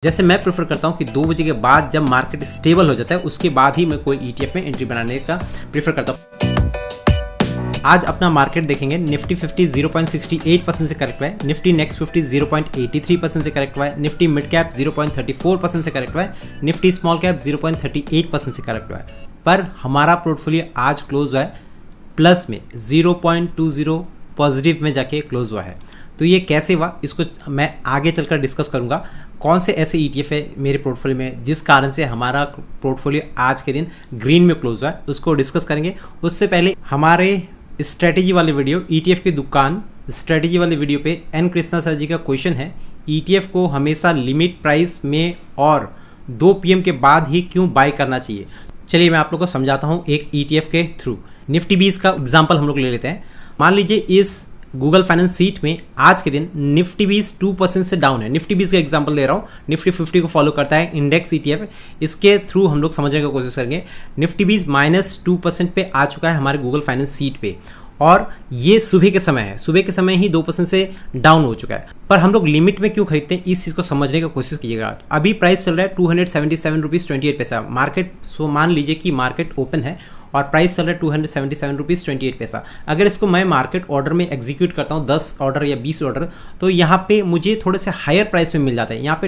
जैसे मैं प्रेफर करता हूँ कि 2 बजे के बाद जब मार्केट स्टेबल हो जाता है उसके बाद ही मैं कोई ETF में एंट्री बनाने का प्रेफर करता हूँ। आज अपना मार्केट देखेंगे। निफ्टी 50 0.68% से करेक्ट हुआ है, निफ्टी नेक्स्ट 50 0.83% से करेक्ट हुआ है, निफ्टी मिड कैप 0.34% से करेक्ट हुआ है, निफ्टी स्मॉल कैप 0.38% से करेक्ट हुआ है। पर हमारा पोर्टफोलियो आज क्लोज हुआ है प्लस में 0.20 पॉजिटिव में जाके क्लोज हुआ है। तो ये कैसे हुआ इसको मैं आगे चलकर डिस्कस करूंगा। कौन से ऐसे ETF है मेरे पोर्टफोलियो में जिस कारण से हमारा पोर्टफोलियो आज के दिन ग्रीन में क्लोज हुआ है, उसको डिस्कस करेंगे। उससे पहले हमारे स्ट्रेटेजी वाले वीडियो ETF की दुकान स्ट्रेटेजी वाले वीडियो पे एन कृष्णा सर जी का क्वेश्चन है, ETF को हमेशा लिमिट प्राइस में और 2 PM के बाद ही क्यों बाय करना चाहिए। चलिए मैं आप लोग को समझाता हूँ एक ETF के थ्रू। निफ्टी 20 का एग्जाम्पल हम लोग ले लेते हैं। मान लीजिए इस गूगल फाइनेंस सीट में आज के दिन निफ्टी 20 2% से डाउन है। निफ्टी 20 का एग्जांपल ले रहा हूँ, निफ्टी 50 को फॉलो करता है इंडेक्स ETF। इसके थ्रू हम लोग समझने की कोशिश करेंगे। निफ्टी 20 -2% पे आ चुका है हमारे गूगल फाइनेंस सीट पे और ये सुबह के समय है, सुबह के समय ही 2% से डाउन हो चुका है। पर हम लोग लिमिट में क्यों खरीदते हैं इस चीज़ को समझने की कोशिश कीजिएगा। अभी प्राइस चल रहा है 277 रुपीज़ 28 पैसा मार्केट। सो मान लीजिए कि मार्केट ओपन है और प्राइस चल रहा है 277 रुपीज़ 28 पैसा। अगर इसको मैं मार्केट ऑर्डर में एग्जीक्यूट करता हूँ 10 ऑर्डर या 20 ऑर्डर, तो यहाँ पे मुझे थोड़े से हायर प्राइस में मिल जाता है। यहाँ पे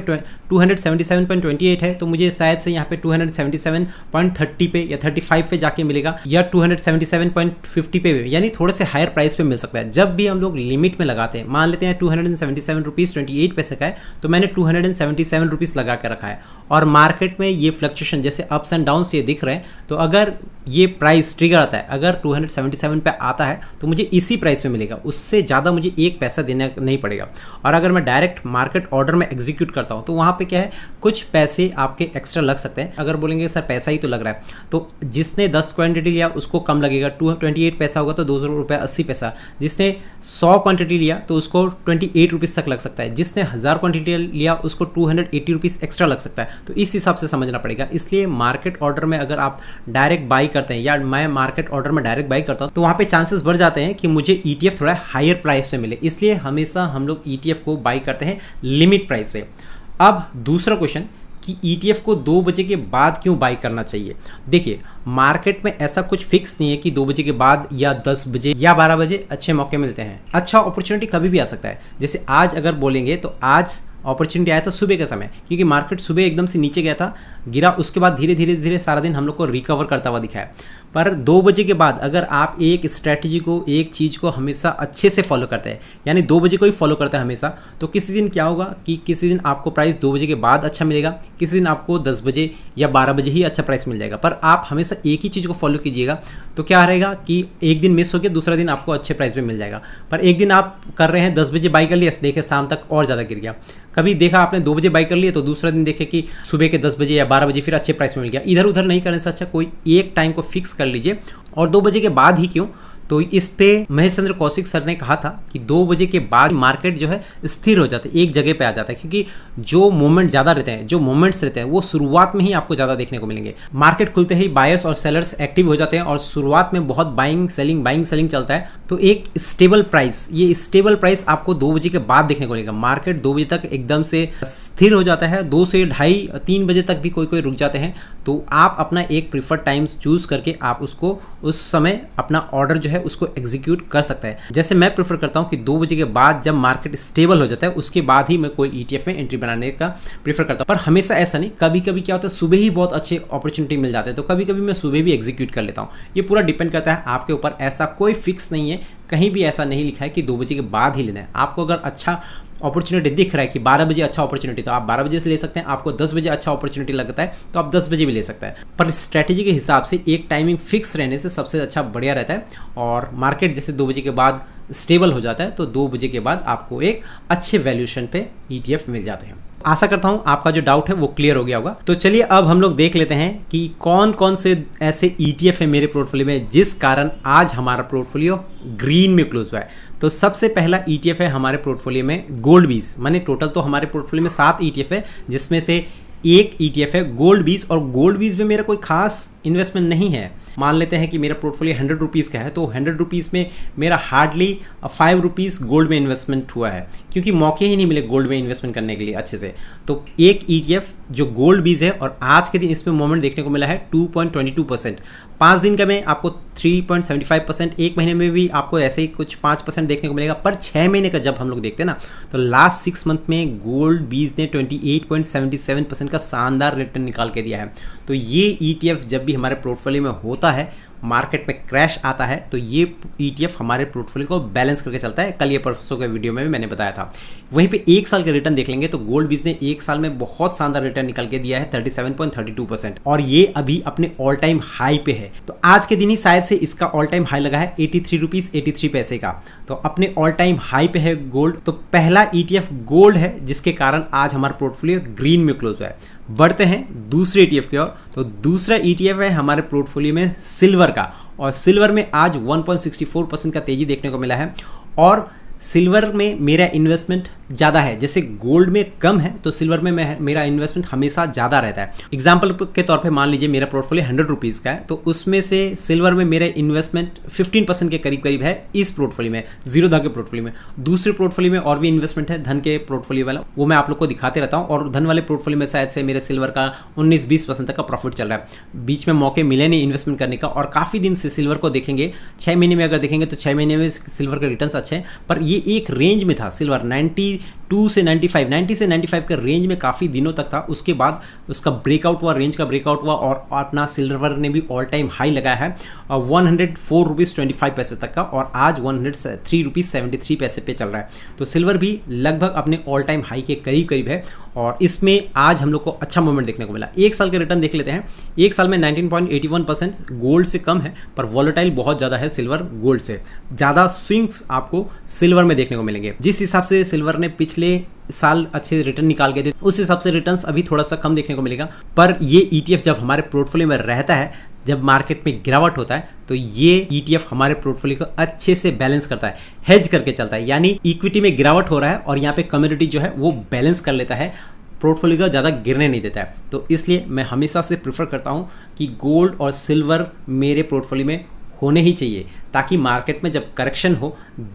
277.28 है तो मुझे शायद से यहाँ पे 277.30 पे या 35 पे जाके मिलेगा या 277.50 पे, यानी थोड़े से हायर प्राइस पे मिल सकता है। जब भी हम लोग लिमिट में लगाते हैं, मान लेते हैं 277 रुपीज़ 28 पैसे का है तो मैंने 277 रुपीज़ लगा के रखा है और मार्केट में ये फ्लक्चुएशन जैसे अप्स एंड डाउन्स ये दिख रहे हैं, तो अगर ये प्राइस ट्रिगर आता है, अगर 277 पे आता है तो मुझे इसी प्राइस में मिलेगा, उससे ज़्यादा मुझे एक पैसा देना नहीं पड़ेगा। और अगर मैं डायरेक्ट मार्केट ऑर्डर में एग्जीक्यूट करता हूँ तो वहाँ पे क्या है, कुछ पैसे आपके एक्स्ट्रा लग सकते हैं। अगर बोलेंगे सर पैसा ही तो लग रहा है, तो जिसने 10 क्वांटिटी लिया उसको कम लगेगा, 28 पैसा होगा तो 200 रुपये 80 पैसा। जिसने 100 क्वांटिटी लिया तो उसको 28 रुपीज़ तक लग सकता है। जिसने 1000 क्वांटिटी लिया उसको 280 रुपीज़ एक्स्ट्रा लग सकता है। तो इस हिसाब से समझना पड़ेगा। इसलिए मार्केट ऑर्डर में अगर आप डायरेक्ट बाई करते हैं या मैं मार्केट ऑर्डर में डायरेक्ट बाई करता हूं तो वहां पे चांसेस बढ़ जाते हैं कि मुझे ETF थोड़ा हायर प्राइस पे मिले। इसलिए हमेशा हम लोग ETF को बाई करते हैं लिमिट प्राइस पे। अब दूसरा क्वेश्चन कि ETF को 2 बजे के बाद क्यों बाई करना चाहिए। देखिए मार्केट में ऐसा कुछ फिक्स नहीं है कि 2 बजे के बाद या 10 बजे या 12 बजे अच्छे मौके मिलते हैं। अच्छा अपॉर्चुनिटी कभी भी आ सकता है। जैसे आज अगर बोलेंगे तो आज अपॉर्चुनिटी आया था सुबह के समय, क्योंकि मार्केट सुबह एकदम से नीचे गया था, गिरा, उसके बाद धीरे धीरे सारा दिन हम लोग को रिकवर करता हुआ दिखा है। पर 2 बजे के बाद अगर आप एक स्ट्रैटेजी को, एक चीज़ को हमेशा अच्छे से फॉलो करते हैं, यानी 2 बजे को ही फॉलो करते हैं हमेशा, तो किसी दिन क्या होगा कि किसी दिन आपको प्राइस 2 बजे के बाद अच्छा मिलेगा, किसी दिन आपको 10 बजे या 12 बजे ही अच्छा प्राइस मिल जाएगा। पर आप हमेशा एक ही चीज़ को फॉलो कीजिएगा तो क्या रहेगा कि एक दिन मिस हो गया, दूसरा दिन आपको अच्छे प्राइस में मिल जाएगा। पर एक दिन आप कर रहे हैं 10 बजे बाई कर लिया, देखे शाम तक और ज़्यादा गिर गया। कभी देखा आपने 2 बजे बाई कर लिया तो दूसरा दिन देखे कि सुबह के 10 बजे या 12 बजे फिर अच्छे प्राइस में मिल गया। इधर उधर नहीं करने से अच्छा कोई एक टाइम को फिक्स कर लीजिए। और 2 बजे के बाद ही क्यों, तो इस पे महेश चंद्र कौशिक सर ने कहा था कि 2 बजे के बाद मार्केट जो है स्थिर हो जाता है, एक जगह पे आ जाता है, क्योंकि जो मोमेंट ज़्यादा रहते हैं, जो मोमेंट्स रहते हैं वो शुरुआत में ही आपको ज़्यादा देखने को मिलेंगे। मार्केट खुलते ही बायर्स और सेलर्स एक्टिव हो जाते हैं और शुरुआत में बहुत बाइंग सेलिंग चलता है। तो एक स्टेबल प्राइस, ये स्टेबल प्राइस आपको 2 बजे के बाद देखने को मिलेगा। मार्केट 2 बजे तक एकदम से स्थिर हो जाता है, 2 से 2:30 3 बजे तक भी कोई रुक जाते हैं। तो आप अपना एक प्रीफर्ड टाइम्स चूज करके आप उसको उस समय अपना ऑर्डर जो है उसको एग्जीक्यूट कर सकता है। जैसे मैं प्रेफर करता हूं कि 2 बजे के बाद जब मार्केट स्टेबल हो जाता है उसके बाद ही मैं कोई ETF में एंट्री बनाने का प्रेफर करता हूं। पर हमेशा ऐसा नहीं, कभी कभी क्या होता है सुबह ही बहुत अच्छे अपॉर्चुनिटी मिल जाते हैं, तो कभी कभी मैं सुबह भी एग्जीक्यूट कर लेता हूं। ये पूरा डिपेंड करता है आपके ऊपर। ऐसा कोई फिक्स नहीं है, कहीं भी ऐसा नहीं लिखा है कि 2 बजे के बाद ही लेना है। आपको अगर अच्छा अपॉर्चुनिटी दिख रहा है कि 12 बजे अच्छा अपॉर्चुनिटी, तो आप 12 बजे से ले सकते हैं। आपको 10 बजे अच्छा अपॉर्चुनिटी लगता है तो आप 10 बजे भी ले सकते हैं। पर स्ट्रैटेजी के हिसाब से एक टाइमिंग फिक्स रहने से सबसे अच्छा बढ़िया रहता है। और मार्केट जैसे 2 बजे के बाद स्टेबल हो जाता है तो 2 बजे के बाद आपको एक अच्छे वैल्यूएशन पे ETF मिल जाते हैं। आशा करता हूं आपका जो डाउट है वो क्लियर हो गया होगा। तो चलिए अब हम लोग देख लेते हैं कि कौन कौन से ऐसे ETF है मेरे पोर्टफोलियो में जिस कारण आज हमारा पोर्टफोलियो ग्रीन में क्लोज हुआ है। तो सबसे पहला ETF है हमारे पोर्टफोलियो में गोल्ड बीज। माने टोटल तो हमारे पोर्टफोलियो में 7 ETF है, जिसमें से एक ETF है गोल्ड बीज। और गोल्ड बीज में मेरा कोई खास इन्वेस्टमेंट नहीं है, मान लेते हैं कि मेरा पोर्टफोलियो 100 रुपीज़ का है, तो 100 रुपीज़ में मेरा हार्डली 5 रुपीज़ गोल्ड में इन्वेस्टमेंट हुआ है, क्योंकि मौके ही नहीं मिले गोल्ड में इन्वेस्टमेंट करने के लिए अच्छे से। तो एक ETF जो गोल्ड बीज है और आज के दिन इसमें मोमेंट देखने को मिला है 2.22%, 5 दिन का में आपको 3.75%, एक महीने में भी आपको ऐसे ही कुछ 5% देखने को मिलेगा। पर 6 महीने का जब हम लोग देखते हैं ना, तो लास्ट 6 मंथ में गोल्ड बीज ने 28.77% का शानदार रिटर्न निकाल के दिया है। तो ये ETF जब भी हमारे पोर्टफोलियो में होता है, मार्केट में क्रैश आता है, तो ये ETF हमारे पोर्टफोलियो को बैलेंस करके चलता है। कल ये परसों के वीडियो में भी मैंने बताया था। वहीं पे 1 साल के रिटर्न देख लेंगे तो गोल्ड बीज ने 1 साल में बहुत शानदार रिटर्न निकल के दिया है 37.32%, और ये अभी अपने ऑल टाइम हाई पे है। तो आज के दिन ही शायद से इसका ऑल टाइम हाई लगा है 83 रुपीज़ 83 पैसे का, तो अपने ऑल टाइम हाई पे है गोल्ड। तो पहला ETF गोल्ड है, जिसके कारण आज हमारा पोर्टफोलियो ग्रीन में क्लोज हुआ है। बढ़ते हैं दूसरे ETF की ओर। तो दूसरा ETF है हमारे पोर्टफोलियो में सिल्वर का, और सिल्वर में आज 1.64% का तेजी देखने को मिला है। और सिल्वर में मेरा इन्वेस्टमेंट ज़्यादा है, जैसे गोल्ड में कम है तो सिल्वर में मेरा इन्वेस्टमेंट हमेशा ज़्यादा रहता है। एग्जाम्पल के तौर पे मान लीजिए मेरा पोर्टफोलियो 100 रुपीज़ का है, तो उसमें से सिल्वर में मेरा इन्वेस्टमेंट 15% के करीब करीब है इस पोर्टफोलियो में, जीरोधा के पोर्टफोलियो में। दूसरे पोर्टफोलियो में और भी इन्वेस्टमेंट है, धन के पोर्टफोलियो वाला, वो मैं आप लोग को दिखाते रहता हूँ। और धन वाले पोर्टफोलियो में शायद से मेरे सिल्वर का 19-20% तक का प्रॉफिट चल रहा है। बीच में मौके मिले नहीं इन्वेस्टमेंट करने का, और काफ़ी दिन से सिल्वर को देखेंगे, 6 महीने में अगर देखेंगे तो 6 महीने में सिल्वर के रिटर्न्स अच्छे हैं। पर ये एक रेंज में था सिल्वर 92 से 95, 90 से 95 के रेंज में काफ़ी दिनों तक था। उसके बाद उसका ब्रेकआउट हुआ, रेंज का ब्रेकआउट हुआ, और अपना सिल्वर ने भी ऑल टाइम हाई लगाया है 104 रुपीज़ 25 पैसे तक का, और आज 103 रुपीज़ 73 पैसे पे चल रहा है। तो सिल्वर भी लगभग अपने ऑल टाइम हाई के करीब करीब है, और इसमें आज हम लोग को अच्छा मोमेंट देखने को मिला। 1 साल के रिटर्न देख लेते हैं। 1 साल में 19.81% गोल्ड से कम है, पर वॉलेटाइल बहुत ज़्यादा है सिल्वर गोल्ड से। ज़्यादा स्विंग्स आपको सिल्वर में देखने को मिलेंगे। जिस हिसाब से सिल्वर ने पिछले साल अच्छे रिटर्न निकाल के थे, उस हिसाब से रिटर्न्स अभी थोड़ा सा कम देखने को मिलेगा। पर ये ETF जब हमारे पोर्टफोलियो में रहता है, जब मार्केट में गिरावट होता है, तो ये ETF हमारे पोर्टफोलियो को अच्छे से बैलेंस करता है, हेज करके चलता है। यानी इक्विटी में गिरावट हो रहा है और यहाँ पे कमोडिटी जो है वो बैलेंस कर लेता है, पोर्टफोलियो का ज़्यादा गिरने नहीं देता है। तो इसलिए मैं हमेशा से प्रेफर करता हूँ कि गोल्ड और सिल्वर मेरे पोर्टफोलियो में होने ही चाहिए, ताकि मार्केट में जब करेक्शन हो,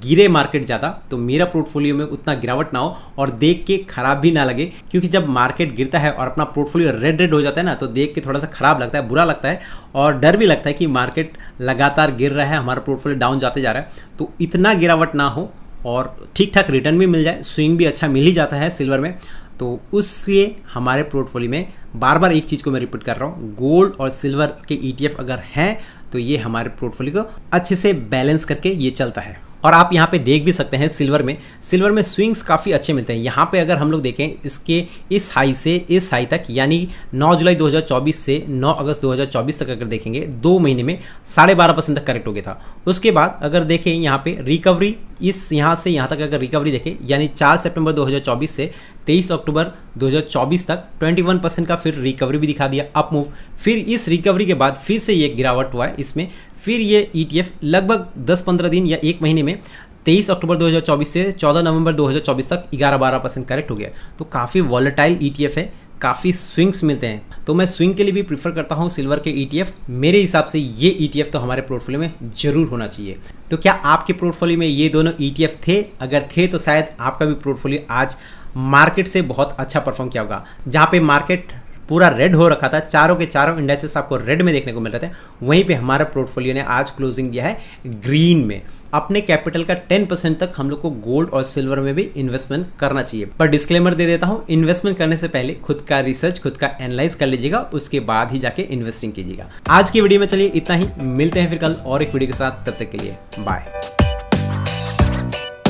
गिरे मार्केट ज़्यादा, तो मेरा पोर्टफोलियो में उतना गिरावट ना हो और देख के खराब भी ना लगे। क्योंकि जब मार्केट गिरता है और अपना पोर्टफोलियो रेड हो जाता है ना, तो देख के थोड़ा सा खराब लगता है, बुरा लगता है, और डर भी लगता है कि मार्केट लगातार गिर रहा है, हमारा पोर्टफोलियो डाउन जाते जा रहा है। तो इतना गिरावट ना हो और ठीक ठाक रिटर्न भी मिल जाए, स्विंग भी अच्छा मिल ही जाता है सिल्वर में। तो उसलिए हमारे पोर्टफोलियो में बार बार एक चीज़ को मैं रिपीट कर रहा हूँ, गोल्ड और सिल्वर के ETF अगर हैं तो ये हमारे पोर्टफोलियो को अच्छे से बैलेंस करके ये चलता है। और आप यहाँ पे देख भी सकते हैं सिल्वर में स्विंग्स काफ़ी अच्छे मिलते हैं। यहाँ पे अगर हम लोग देखें इसके इस हाई से इस हाई तक, यानी 9 जुलाई 2024 से 9 अगस्त 2024 तक अगर देखेंगे, 2 महीने में 12.5% तक करेक्ट हो गया था। उसके बाद अगर देखें यहाँ पे रिकवरी, इस यहाँ से यहाँ तक अगर रिकवरी देखें, यानी 4 सितंबर 2024 से 23 अक्टूबर 2024 तक 21% का फिर रिकवरी भी दिखा दिया, अप मूव। फिर इस रिकवरी के बाद फिर से ये गिरावट हुआ है इसमें। फिर ये ETF लगभग 10-15 दिन या 1 महीने में 23 अक्टूबर 2024 से 14 नवंबर 2024 तक 11-12% करेक्ट हो गया। तो काफ़ी वॉलेटाइल ETF है, काफ़ी स्विंग्स मिलते हैं। तो मैं स्विंग के लिए भी प्रीफर करता हूँ सिल्वर के ETF। मेरे हिसाब से ये ETF तो हमारे पोर्टफोलियो में जरूर होना चाहिए। तो क्या आपके पोर्टफोलियो में ये दोनों ETF थे? अगर थे तो शायद आपका भी पोर्टफोलियो आज मार्केट से बहुत अच्छा परफॉर्म किया होगा। जहाँ पे मार्केट पूरा रेड हो रखा था, चारों के चारों इंडेक्सेस आपको रेड में देखने को मिल रहे थे, वहीं पे हमारा पोर्टफोलियो ने आज क्लोजिंग दिया है ग्रीन में। अपने कैपिटल का 10% तक हम लोग को गोल्ड और सिल्वर में भी इन्वेस्टमेंट करना चाहिए। पर डिस्क्लेमर दे देता हूँ, इन्वेस्टमेंट करने से पहले खुद का रिसर्च, खुद का एनालाइज कर लीजिएगा, उसके बाद ही जाके इन्वेस्टिंग कीजिएगा। आज की वीडियो में चलिए इतना ही, मिलते हैं फिर कल और एक वीडियो के साथ, तब तक के लिए बाय।